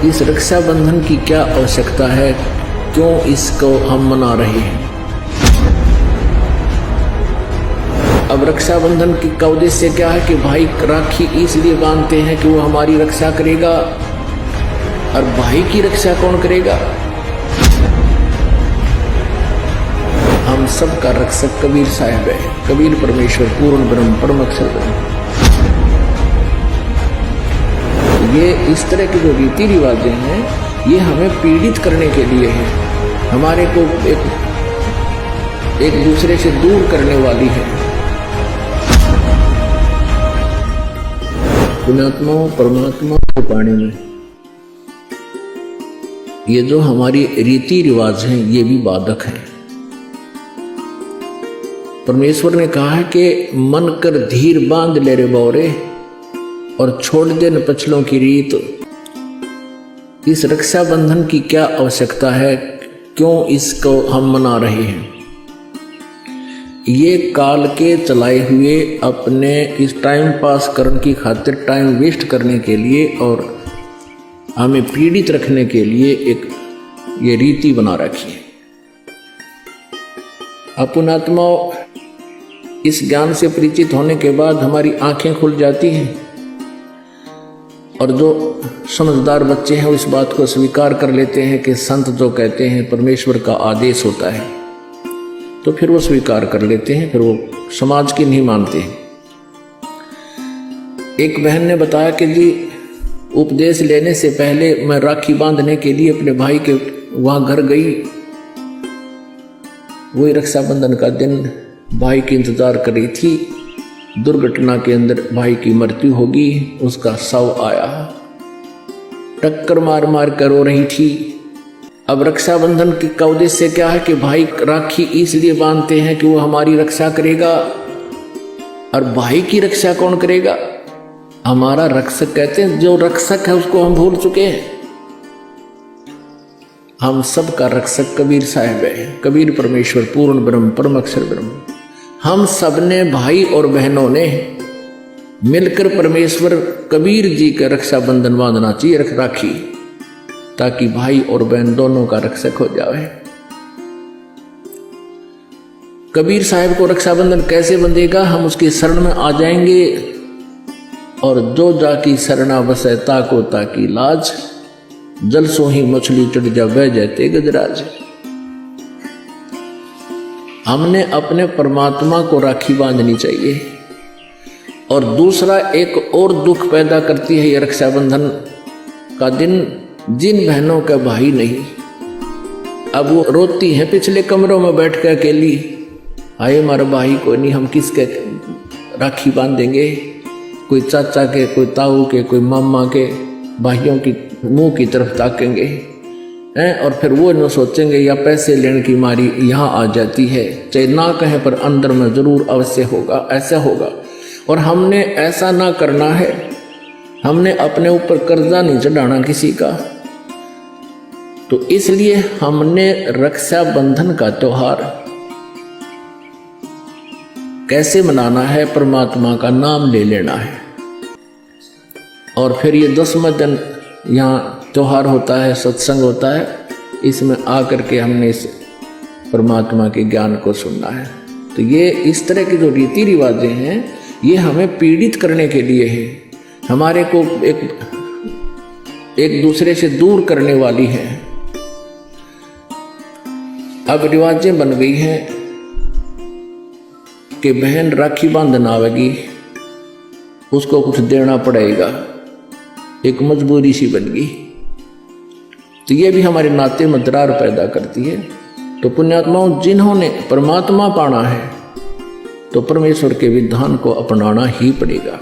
इस रक्षाबंधन की क्या आवश्यकता है, क्यों इसको हम मना रहे हैं। अब रक्षाबंधन का उद्देश्य क्या है कि भाई राखी इसलिए बांधते हैं कि वो हमारी रक्षा करेगा, और भाई की रक्षा कौन करेगा। हम सब का रक्षक कबीर साहब है, कबीर परमेश्वर पूर्ण ब्रह्म परम अक्षर ब्रह्म। ये इस तरह के जो रीति रिवाजें हैं ये हमें पीड़ित करने के लिए है, हमारे को एक दूसरे से दूर करने वाली है। पुण्यात्मा परमात्मा को पाने में ये जो हमारी रीति रिवाज हैं ये भी बाधक हैं। परमेश्वर ने कहा है कि मन कर धीर बांध ले रे बौरे, और छोड़ दे न पछलों की रीत। इस रक्षाबंधन की क्या आवश्यकता है, क्यों इसको हम मना रहे हैं। ये काल के चलाए हुए अपने इस टाइम पास करने की खातिर, टाइम वेस्ट करने के लिए और हमें पीड़ित रखने के लिए एक ये रीति बना रखी है। अपुणात्मा इस ज्ञान से परिचित होने के बाद हमारी आंखें खुल जाती हैं, और जो समझदार बच्चे हैं वो इस बात को स्वीकार कर लेते हैं कि संत जो कहते हैं परमेश्वर का आदेश होता है, तो फिर वो स्वीकार कर लेते हैं, फिर वो समाज की नहीं मानते हैं। एक बहन ने बताया कि जी उपदेश लेने से पहले मैं राखी बांधने के लिए अपने भाई के वहां घर गई। वही रक्षाबंधन का दिन भाई की इंतजार कर रही थी। दुर्घटना के अंदर भाई की मृत्यु होगी, उसका शव आया, टक्कर मार मार कर रो रही थी। अब रक्षाबंधन का उद्देश्य क्या है कि भाई राखी इसलिए बांधते हैं कि वो हमारी रक्षा करेगा, और भाई की रक्षा कौन करेगा। हमारा रक्षक कहते हैं, जो रक्षक है उसको हम भूल चुके हैं। हम सब का रक्षक कबीर साहब है, कबीर परमेश्वर पूर्ण ब्रह्म परम अक्षर ब्रह्म। हम सब ने भाई और बहनों ने मिलकर परमेश्वर कबीर जी का रक्षाबंधन बांधना चाहिए, राखी, ताकि भाई और बहन दोनों का रक्षक हो जाए। कबीर साहब को रक्षाबंधन कैसे बंधेगा, हम उसकी शरण में आ जाएंगे, और जो जाकी शरणा बसे ताको ताकी लाज, जल सो ही मछली चढ़ जा बह जाते गजराज। हमने अपने परमात्मा को राखी बांधनी चाहिए। और दूसरा एक और दुख पैदा करती है ये रक्षाबंधन का दिन, जिन बहनों का भाई नहीं, अब वो रोती हैं पिछले कमरों में बैठ कर अकेली, आए हमारा भाई को नहीं, हम किसके राखी बांधेंगे। कोई चाचा के, कोई ताऊ के, कोई मामा के भाइयों की मुंह की तरफ ताकेंगे हैं, और फिर वो न सोचेंगे या पैसे लेने की मारी यहाँ आ जाती है, चाहे ना कहें पर अंदर में जरूर अवश्य होगा, ऐसा होगा। और हमने ऐसा ना करना है, हमने अपने ऊपर कर्जा नहीं चढ़ाना किसी का। तो इसलिए हमने रक्षाबंधन का त्योहार कैसे मनाना है, परमात्मा का नाम ले लेना है। और फिर ये 10वां दिन यहाँ त्योहार होता है, सत्संग होता है, इसमें आकर के हमने इस परमात्मा के ज्ञान को सुनना है। तो ये इस तरह के जो रीति रिवाजें हैं ये हमें पीड़ित करने के लिए है, हमारे को एक दूसरे से दूर करने वाली है। अब रिवाजें बन गई हैं कि बहन राखी बांधना आवेगी, उसको कुछ देना पड़ेगा, एक मजबूरी सी बन गई। तो ये भी हमारे नाते में दरार पैदा करती है। तो पुण्यात्माओं, जिन्होंने परमात्मा पाना है तो परमेश्वर के विधान को अपनाना ही पड़ेगा।